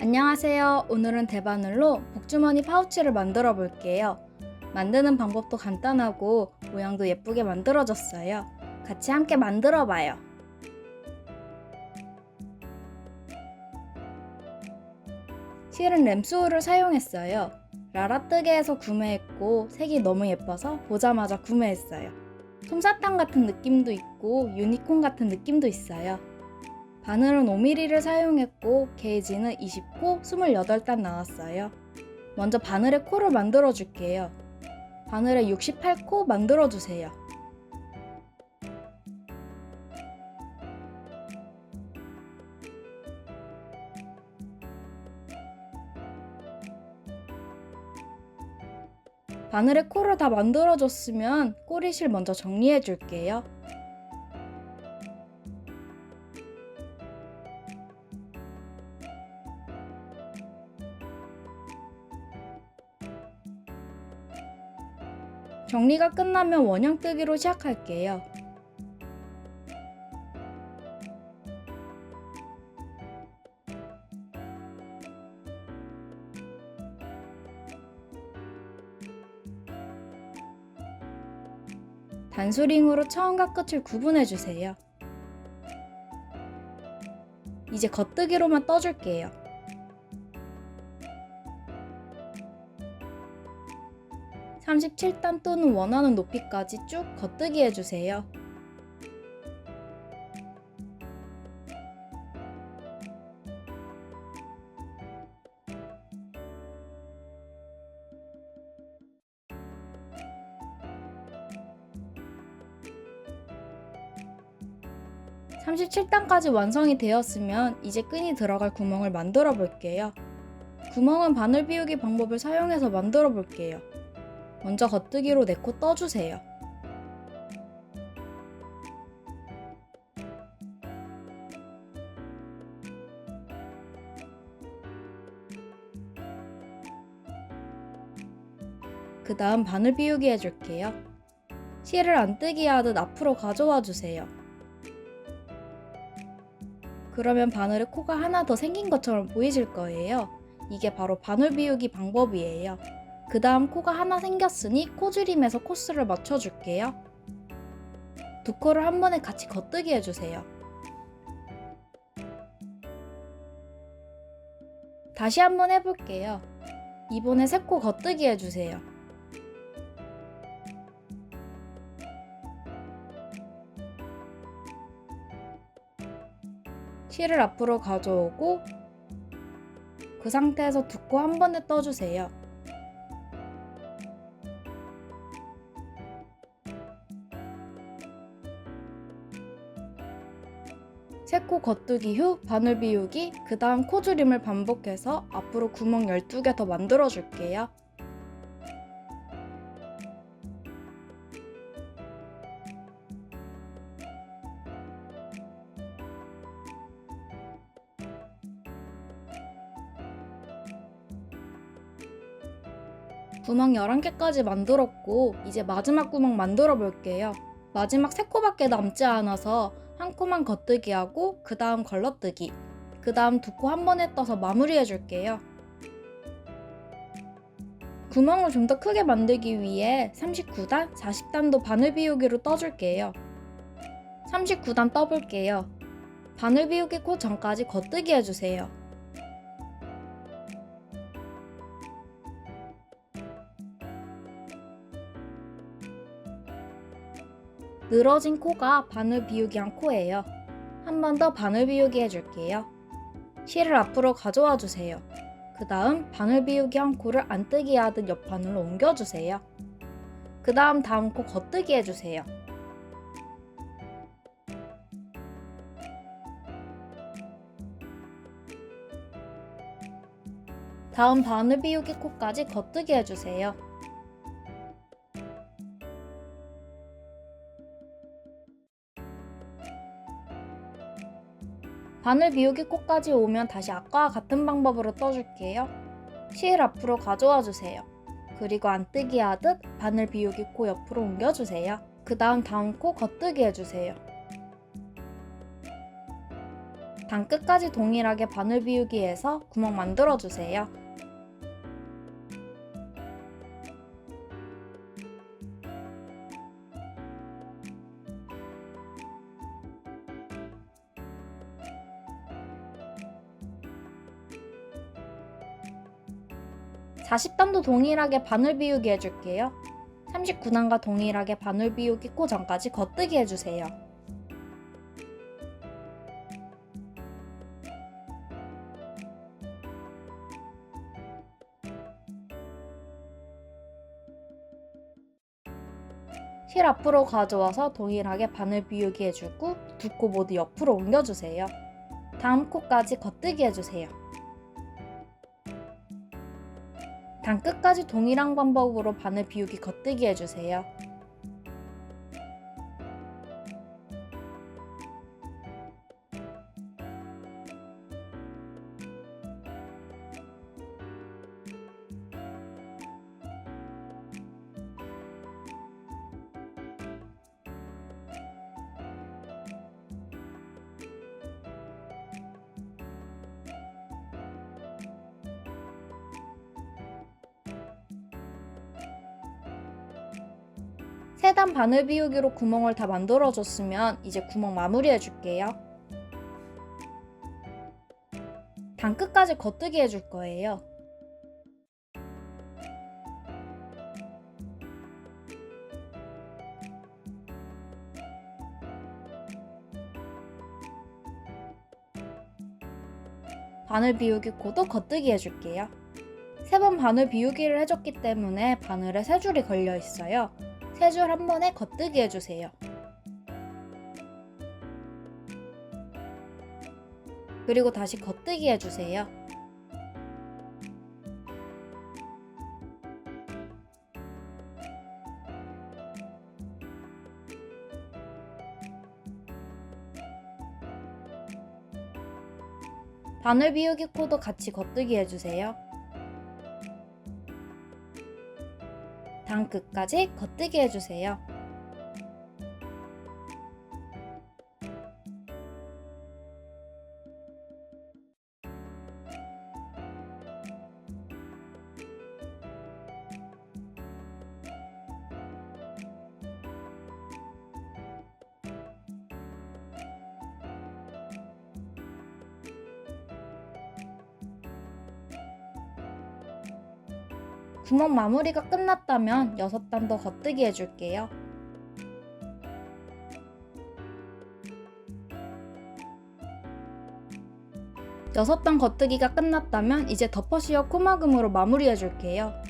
안녕하세요. 오늘은 대바늘로 복주머니 파우치를 만들어 볼게요. 만드는 방법도 간단하고 모양도 예쁘게 만들어졌어요. 같이 함께 만들어 봐요. 실은 램수울을 사용했어요. 라라뜨게에서 구매했고 색이 너무 예뻐서 보자마자 구매했어요. 솜사탕 같은 느낌도 있고 유니콘 같은 느낌도 있어요. 바늘은 5mm를 사용했고 게이지는 20코 28단 나왔어요. 먼저 바늘의 코를 만들어 줄게요. 바늘에 68코 만들어 주세요. 바늘의 코를 다 만들어 줬으면 꼬리실 먼저 정리해 줄게요. 정리가 끝나면 원형 뜨기로 시작할게요. 단수링으로 처음과 끝을 구분해 주세요. 이제 겉뜨기로만 떠줄게요. (37단) 또는 원하는 높이까지 쭉 겉뜨기 해주세요. (37단까지) 완성이 되었으면 이제 끈이 들어갈 구멍을 만들어 볼게요. 구멍은 바늘 비우기 방법을 사용해서 만들어 볼게요. 먼저 겉뜨기로 4코 떠주세요. 그 다음 바늘 비우기 해줄게요. 실을 안 뜨기 하듯 앞으로 가져와 주세요. 그러면 바늘에 코가 하나 더 생긴 것처럼 보이실 거예요. 이게 바로 바늘 비우기 방법이에요. 그 다음 코가 하나 생겼으니 코줄임에서 코스를 맞춰줄게요. 두 코를 한 번에 같이 겉뜨기 해주세요. 다시 한번 해볼게요. 이번에 3코 겉뜨기 해주세요. 실을 앞으로 가져오고 그 상태에서 2코 한 번에 떠주세요. 세 코 겉뜨기 후 바늘 비우기, 그 다음 코줄임을 반복해서 앞으로 구멍 12개 더 만들어 줄게요. 구멍 11개까지 만들었고 이제 마지막 구멍 만들어 볼게요. 마지막 3코밖에 남지 않아서 한 코만 겉뜨기 하고 그 다음 걸러뜨기, 그 다음 2코 한 번에 떠서 마무리해 줄게요. 구멍을 좀 더 크게 만들기 위해 39단, 40단도 바늘 비우기로 떠줄게요. 39단 떠볼게요. 바늘 비우기 코 전까지 겉뜨기 해주세요. 늘어진 코가 바늘 비우기 한 코예요. 한 번 더 바늘 비우기 해줄게요. 실을 앞으로 가져와 주세요. 그 다음 바늘 비우기 한 코를 안 뜨기 하듯 옆바늘로 옮겨주세요. 그 다음 코 겉뜨기 해주세요. 다음 바늘 비우기 코까지 겉뜨기 해주세요. 바늘 비우기 코까지 오면 다시 아까와 같은 방법으로 떠줄게요. 실 앞으로 가져와 주세요. 그리고 안 뜨기 하듯 바늘 비우기 코 옆으로 옮겨주세요. 그 다음 코 겉뜨기 해주세요. 단 끝까지 동일하게 바늘 비우기해서 구멍 만들어주세요. (40단도) 동일하게 바늘 비우기 해줄게요. 39단과 동일하게 바늘 비우기 코 전까지 겉뜨기 해주세요. 실 앞으로 가져와서 동일하게 바늘 비우기 해주고 두 코 모두 옆으로 옮겨주세요. 다음 코까지 겉뜨기 해주세요. 단 끝까지 동일한 방법으로 바늘 비우기 겉뜨기 해주세요. 세 단 바늘 비우기로 구멍을 다 만들어줬으면 이제 구멍 마무리 해줄게요. 단 끝까지 겉뜨기 해줄 거예요. 바늘 비우기 코도 겉뜨기 해줄게요. 3번 바늘 비우기를 해줬기 때문에 바늘에 3줄이 걸려 있어요. 3줄 한 번에 겉뜨기 해주세요. 그리고 다시 겉뜨기 해주세요. 바늘 비우기 코도 같이 겉뜨기 해주세요. 단 끝까지 겉뜨기 해주세요. 구멍 마무리가 끝났다면 6단 더 겉뜨기 해줄게요. 여섯 단 겉뜨기가 끝났다면 이제 덮어씌워 코막음으로 마무리 해줄게요.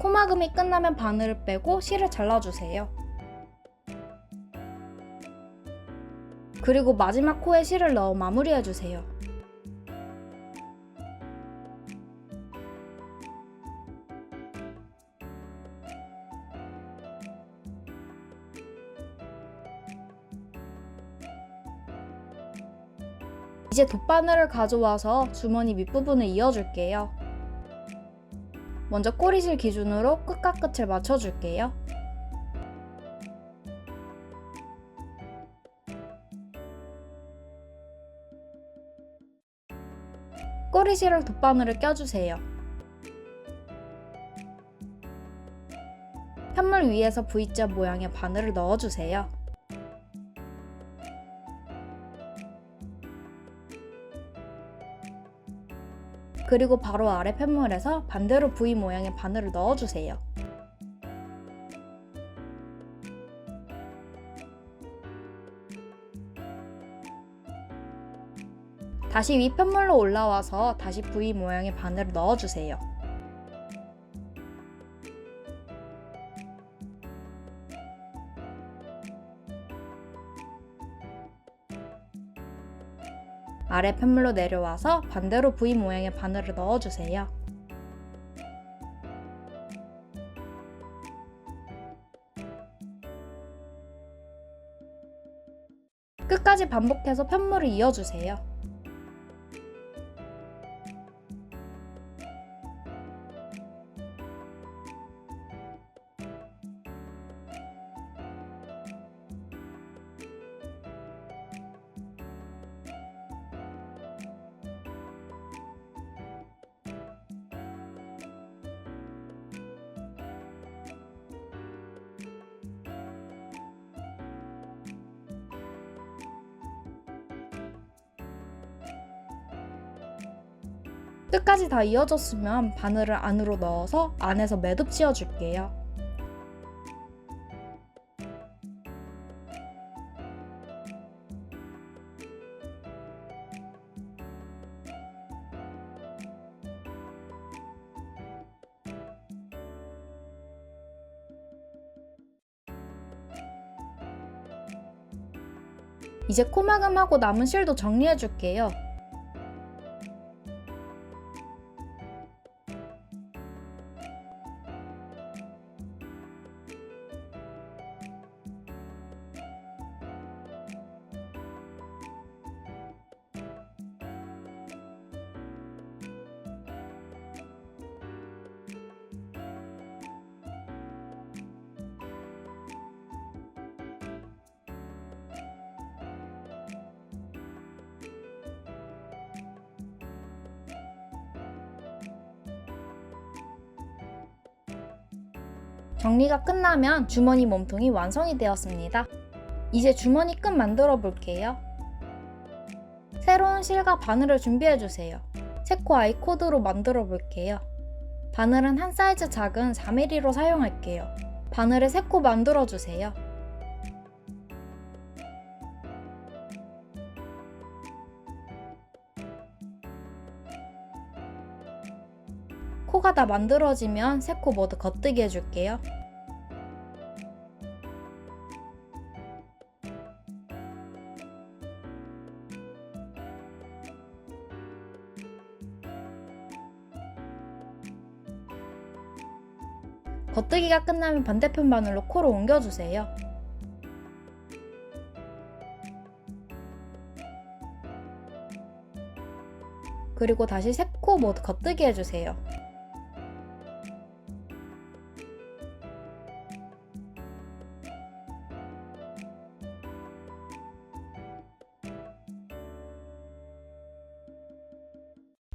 코막음이 끝나면 바늘을 빼고 실을 잘라주세요. 그리고 마지막 코에 실을 넣어 마무리해주세요. 이제 돗바늘을 가져와서 주머니 밑부분을 이어줄게요. 먼저 꼬리실 기준으로 끝과 끝을 맞춰줄게요. 꼬리실을 돗바늘을 껴주세요. 편물 위에서 V자 모양의 바늘을 넣어주세요. 그리고 바로 아래 편물에서 반대로 V 모양의 바늘을 넣어주세요. 다시 위 편물로 올라와서 다시 V 모양의 바늘을 넣어주세요. 아래 편물로 내려와서 반대로 V 모양의 바늘을 넣어주세요. 끝까지 반복해서 편물을 이어주세요. 끝까지 다 이어졌으면 바늘을 안으로 넣어서 안에서 매듭 지어줄게요. 이제 코막음하고 남은 실도 정리해줄게요. 정리가 끝나면 주머니 몸통이 완성이 되었습니다. 이제 주머니 끝 만들어 볼게요. 새로운 실과 바늘을 준비해주세요. 세코 아이 코드로 만들어 볼게요. 바늘은 한 사이즈 작은 4mm로 사용할게요. 바늘에 세코 만들어주세요. 코가 다 만들어지면 세 코 모두 겉뜨기 해줄게요. 겉뜨기가 끝나면 반대편 바늘로 코를 옮겨주세요. 그리고 다시 세 코 모두 겉뜨기 해주세요.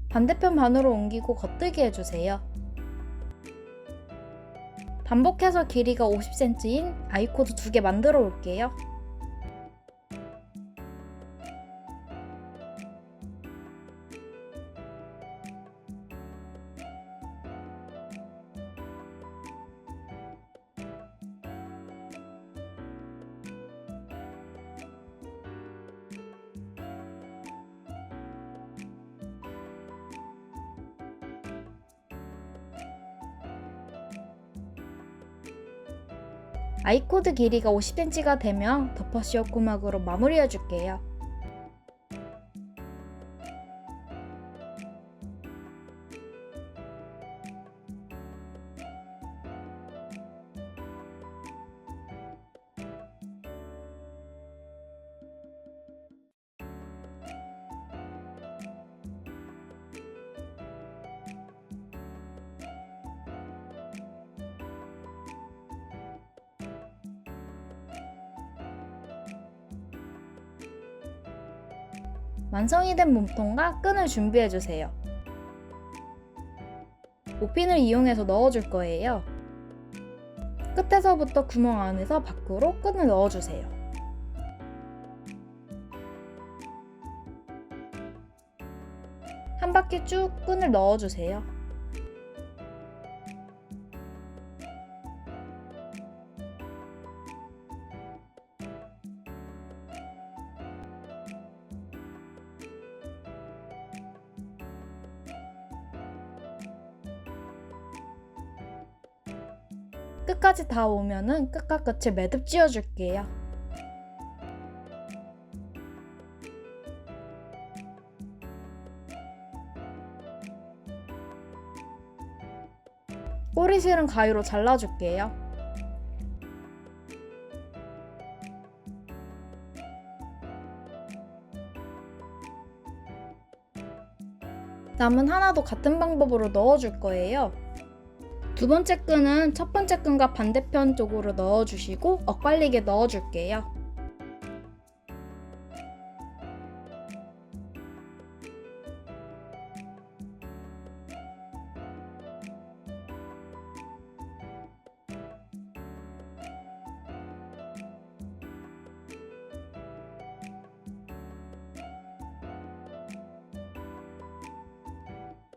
반대편 바늘로 옮기고 겉뜨기 해주세요. 반복해서 길이가 50cm인 아이코드 2개 만들어 올게요. 아이코드 길이가 50cm가 되면 덮어씌워 꼬막으로 마무리해줄게요. 완성이 된 몸통과 끈을 준비해주세요. 모핀을 이용해서 넣어줄 거예요. 끝에서부터 구멍 안에서 밖으로 끈을 넣어주세요. 한 바퀴 쭉 끈을 넣어주세요. 끝까지 다 오면은 끝과 끝을 매듭 지어줄게요. 꼬리 실은 가위로 잘라줄게요. 남은 하나도 같은 방법으로 넣어줄 거예요. 두 번째 끈은 첫 번째 끈과 반대편 쪽으로 넣어주시고 엇갈리게 넣어줄게요.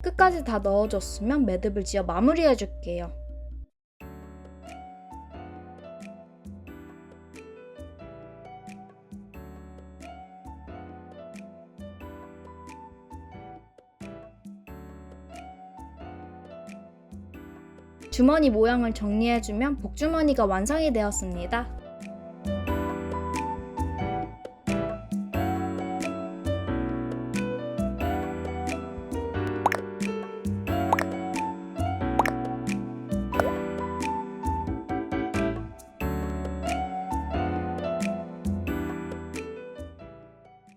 끝까지 다 넣어줬으면 매듭을 지어 마무리해 줄게요. 주머니 모양을 정리해주면 복주머니가 완성이 되었습니다.